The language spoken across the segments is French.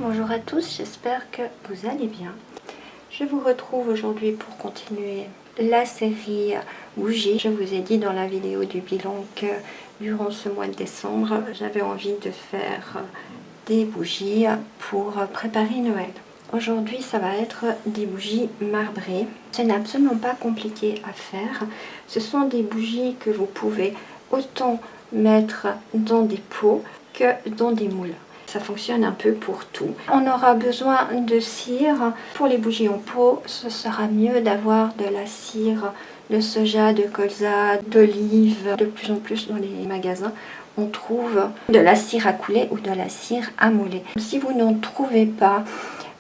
Bonjour à tous, j'espère que vous allez bien. Je vous retrouve aujourd'hui pour continuer la série bougies. Je vous ai dit dans la vidéo du bilan que durant ce mois de décembre, j'avais envie de faire des bougies pour préparer Noël. Aujourd'hui, ça va être des bougies marbrées. Ce n'est absolument pas compliqué à faire. Ce sont des bougies que vous pouvez autant mettre dans des pots que dans des moules. Ça fonctionne un peu pour tout. On aura besoin de cire. Pour les bougies en pot, ce sera mieux d'avoir de la cire de soja, de colza, d'olive. De plus en plus dans les magasins, on trouve de la cire à couler ou de la cire à mouler. Si vous n'en trouvez pas,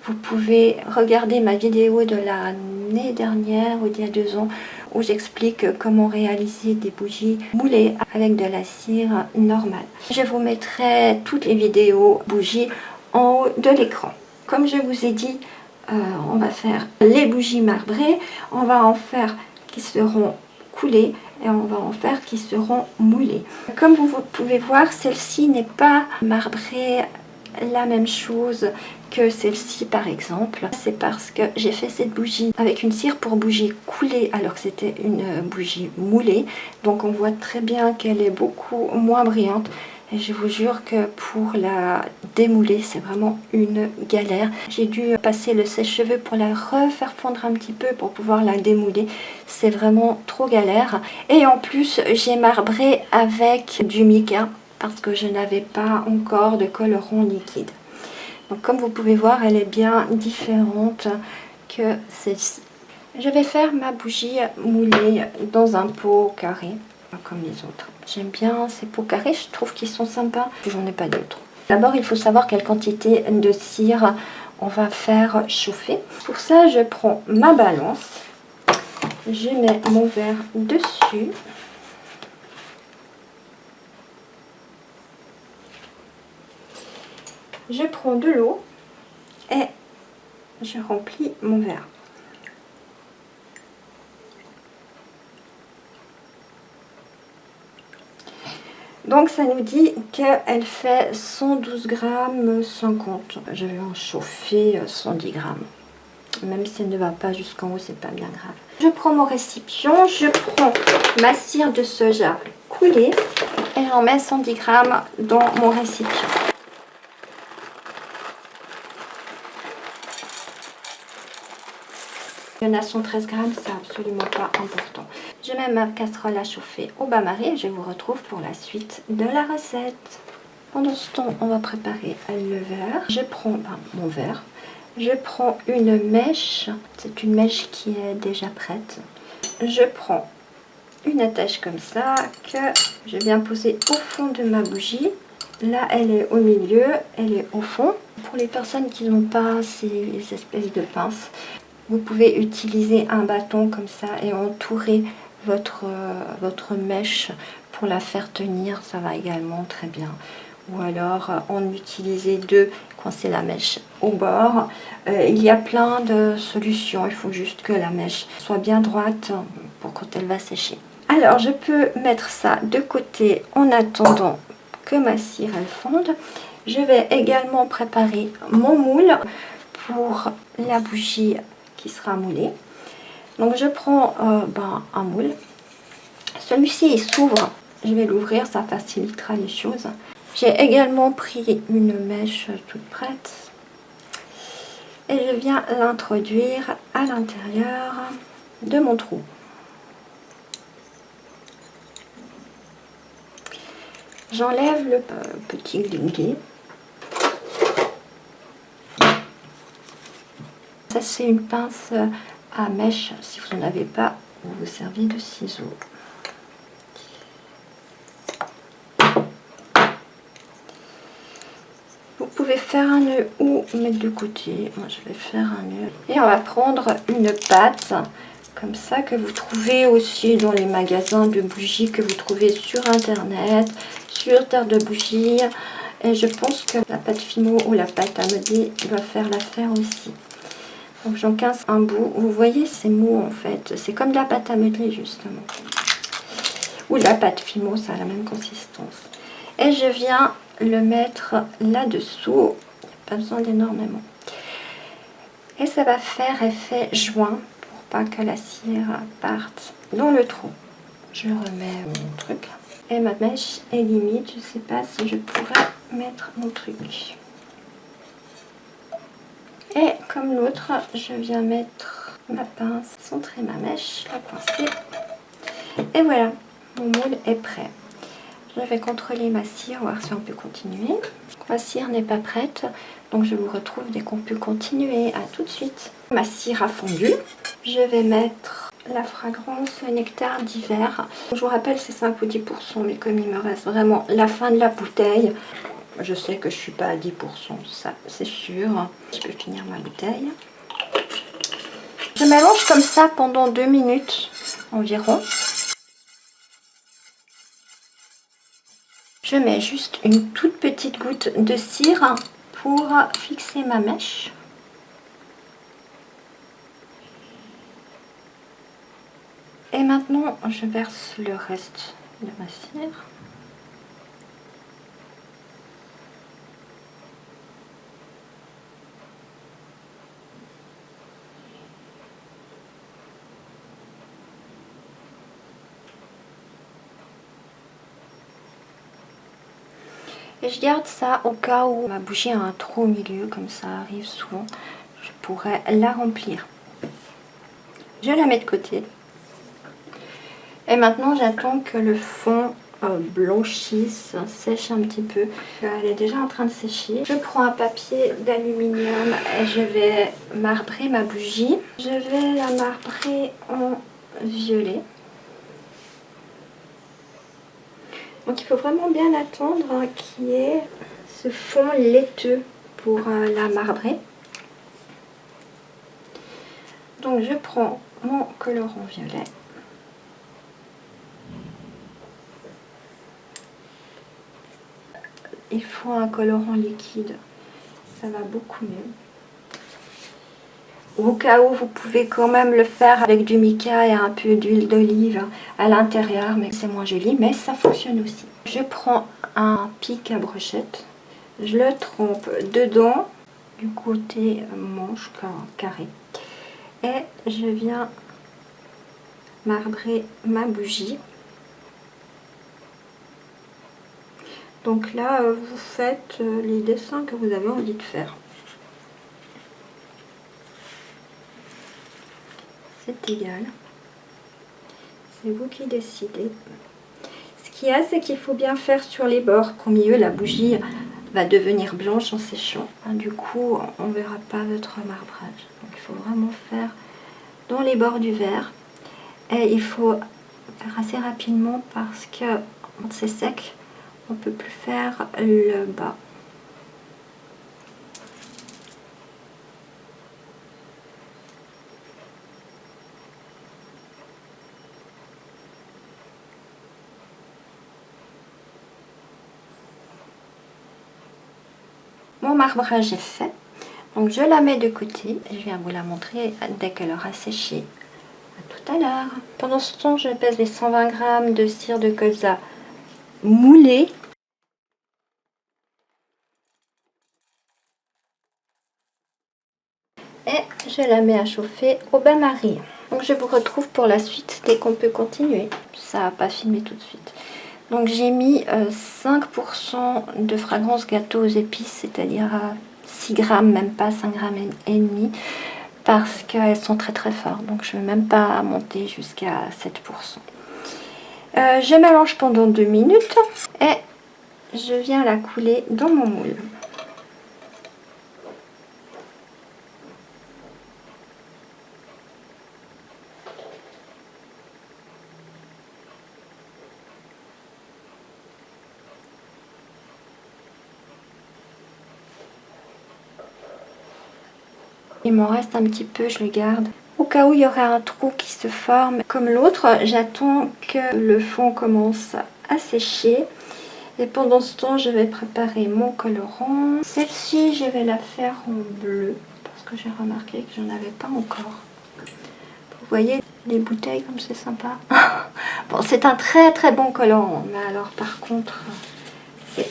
vous pouvez regarder ma vidéo de l'année dernière ou d'il y a 2 ans où j'explique comment réaliser des bougies moulées avec de la cire normale. Je vous mettrai toutes les vidéos bougies en haut de l'écran. Comme je vous ai dit, on va faire les bougies marbrées, on va en faire qui seront coulées et on va en faire qui seront moulées. Comme vous pouvez voir, celle-ci n'est pas marbrée la même chose que celle-ci par exemple. C'est parce que j'ai fait cette bougie avec une cire pour bougie coulée alors que c'était une bougie moulée. Donc on voit très bien qu'elle est beaucoup moins brillante. Et je vous jure que pour la démouler, c'est vraiment une galère. J'ai dû passer le sèche-cheveux pour la refaire fondre un petit peu pour pouvoir la démouler. C'est vraiment trop galère. Et en plus, j'ai marbré avec du mica parce que je n'avais pas encore de colorant liquide. Donc comme vous pouvez voir, elle est bien différente que celle-ci. Je vais faire ma bougie moulée dans un pot carré, comme les autres. J'aime bien ces pots carrés, je trouve qu'ils sont sympas. J'en ai pas d'autres. D'abord, il faut savoir quelle quantité de cire on va faire chauffer. Pour ça, je prends ma balance. Je mets mon verre dessus. Je prends de l'eau et je remplis mon verre. Donc ça nous dit qu'elle fait 112 grammes 50. Je vais en chauffer 110 grammes. Même si elle ne va pas jusqu'en haut, c'est pas bien grave. Je prends mon récipient, je prends ma cire de soja coulée et j'en mets 110 grammes dans mon récipient. Il y en a 113 grammes, c'est absolument pas important. Je mets ma casserole à chauffer au bain-marie et je vous retrouve pour la suite de la recette. Pendant ce temps, on va préparer le verre. Je prends mon verre. Je prends une mèche. C'est une mèche qui est déjà prête. Je prends une attache comme ça que je viens poser au fond de ma bougie. Là, elle est au milieu, elle est au fond. Pour les personnes qui n'ont pas ces espèces de pinces, vous pouvez utiliser un bâton comme ça et entourer votre mèche pour la faire tenir. Ça va également très bien. Ou alors en utiliser 2, coincer la mèche au bord. Il y a plein de solutions. Il faut juste que la mèche soit bien droite pour quand elle va sécher. Alors je peux mettre ça de côté en attendant que ma cire elle fonde. Je vais également préparer mon moule pour la bougie qui sera moulée. Donc je prends un moule. Celui-ci il s'ouvre. Je vais l'ouvrir, ça facilitera les choses. J'ai également pris une mèche toute prête. Et je viens l'introduire à l'intérieur de mon trou. J'enlève le petit glinguet. Ça c'est une pince à mèche. Si vous n'en avez pas, vous vous servez de ciseaux. Vous pouvez faire un nœud ou mettre de côté. Moi je vais faire un nœud. Et on va prendre une pâte comme ça que vous trouvez aussi dans les magasins de bougies que vous trouvez sur internet, sur Terre de Bougies. Et je pense que la pâte Fimo ou la pâte à modeler doit faire l'affaire aussi. Donc j'en casse un bout. Vous voyez, c'est mou en fait. C'est comme de la pâte à modeler justement. Ou de la pâte Fimo, ça a la même consistance. Et je viens le mettre là-dessous. pas besoin d'énormément. Et ça va faire effet joint pour pas que la cire parte dans le trou. Je remets mon truc. Et ma mèche est limite, je sais pas si je pourrais mettre mon truc. Et comme l'autre, je viens mettre ma pince, centrer ma mèche, la coincer. Et voilà, mon moule est prêt. Je vais contrôler ma cire, voir si on peut continuer. Ma cire n'est pas prête, donc je vous retrouve dès qu'on peut continuer. À tout de suite. Ma cire a fondu. Je vais mettre la fragrance nectar d'hiver. Je vous rappelle, c'est 5 ou 10%, mais comme il me reste vraiment la fin de la bouteille, je sais que je ne suis pas à 10%, ça c'est sûr. Je peux finir ma bouteille. Je mélange comme ça pendant 2 minutes environ. Je mets juste une toute petite goutte de cire pour fixer ma mèche. Et maintenant, je verse le reste de ma cire. Et je garde ça au cas où ma bougie a un trou au milieu, comme ça arrive souvent, je pourrais la remplir. Je la mets de côté. Et maintenant j'attends que le fond blanchisse, sèche un petit peu. Elle est déjà en train de sécher. Je prends un papier d'aluminium et je vais marbrer ma bougie. Je vais la marbrer en violet. Donc il faut vraiment bien attendre qu'il y ait ce fond laiteux pour la marbrer. Donc je prends mon colorant violet. Il faut un colorant liquide, ça va beaucoup mieux. Au cas où, vous pouvez quand même le faire avec du mica et un peu d'huile d'olive à l'intérieur, mais c'est moins joli, mais ça fonctionne aussi. Je prends un pic à brochette, je le trempe dedans, du côté manche carré, et je viens marbrer ma bougie. Donc là, vous faites les dessins que vous avez envie de faire. C'est égal. C'est vous qui décidez. Ce qu'il y a, c'est qu'il faut bien faire sur les bords, qu'au milieu, la bougie va devenir blanche en séchant. Du coup, on ne verra pas votre marbrage. Donc il faut vraiment faire dans les bords du verre. Et il faut faire assez rapidement parce que quand c'est sec, on ne peut plus faire le bas. Mon marbrage est fait, donc je la mets de côté et je viens vous la montrer dès qu'elle aura séché. À tout à l'heure. Pendant ce temps, je pèse les 120 g de cire de colza moulée. Et je la mets à chauffer au bain-marie. Donc je vous retrouve pour la suite dès qu'on peut continuer. Ça va pas filmer tout de suite. Donc j'ai mis 5% de fragrance gâteau aux épices, c'est-à-dire 6 grammes, même pas 5 grammes et demi, parce qu'elles sont très très fortes. Donc je ne vais même pas monter jusqu'à 7%. Je mélange pendant 2 minutes et je viens la couler dans mon moule. Il m'en reste un petit peu, je le garde. Au cas où il y aurait un trou qui se forme comme l'autre, j'attends que le fond commence à sécher. Et pendant ce temps, je vais préparer mon colorant. Celle-ci, je vais la faire en bleu parce que j'ai remarqué que j'en avais pas encore. Vous voyez les bouteilles comme c'est sympa. Bon, c'est un très très bon colorant, mais alors par contre,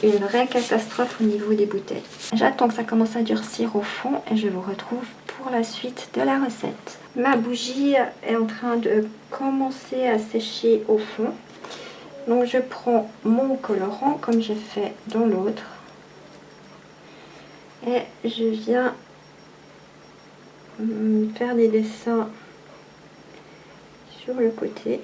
c'est une vraie catastrophe au niveau des bouteilles. J'attends que ça commence à durcir au fond et je vous retrouve pour la suite de la recette. Ma bougie est en train de commencer à sécher au fond. Donc je prends mon colorant comme j'ai fait dans l'autre. Et je viens faire des dessins sur le côté.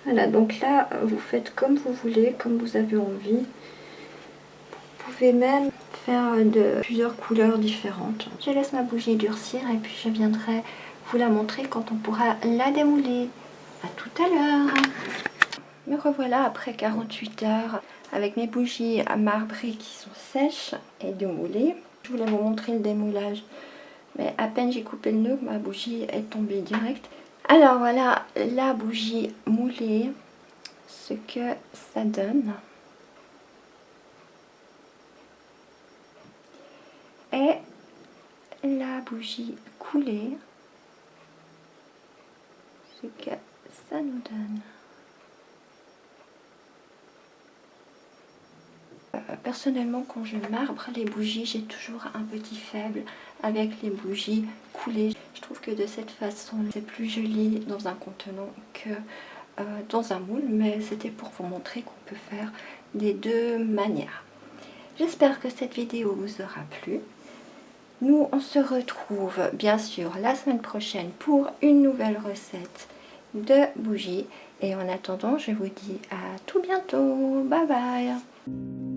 Voilà, donc là, vous faites comme vous voulez, comme vous avez envie. Vous pouvez même faire de plusieurs couleurs différentes. Je laisse ma bougie durcir et puis je viendrai vous la montrer quand on pourra la démouler. À tout à l'heure. Me revoilà après 48 heures avec mes bougies à marbrées qui sont sèches et démoulées. Je voulais vous montrer le démoulage, mais à peine j'ai coupé le nœud, ma bougie est tombée direct. Alors voilà la bougie moulée, ce que ça donne. Et la bougie coulée, ce que ça nous donne. Personnellement, quand je marbre les bougies, j'ai toujours un petit faible avec les bougies coulées. Je trouve que de cette façon, c'est plus joli dans un contenant que dans un moule, mais c'était pour vous montrer qu'on peut faire des deux manières. J'espère que cette vidéo vous aura plu. Nous, on se retrouve bien sûr la semaine prochaine pour une nouvelle recette de bougies. Et en attendant, je vous dis à tout bientôt. Bye bye.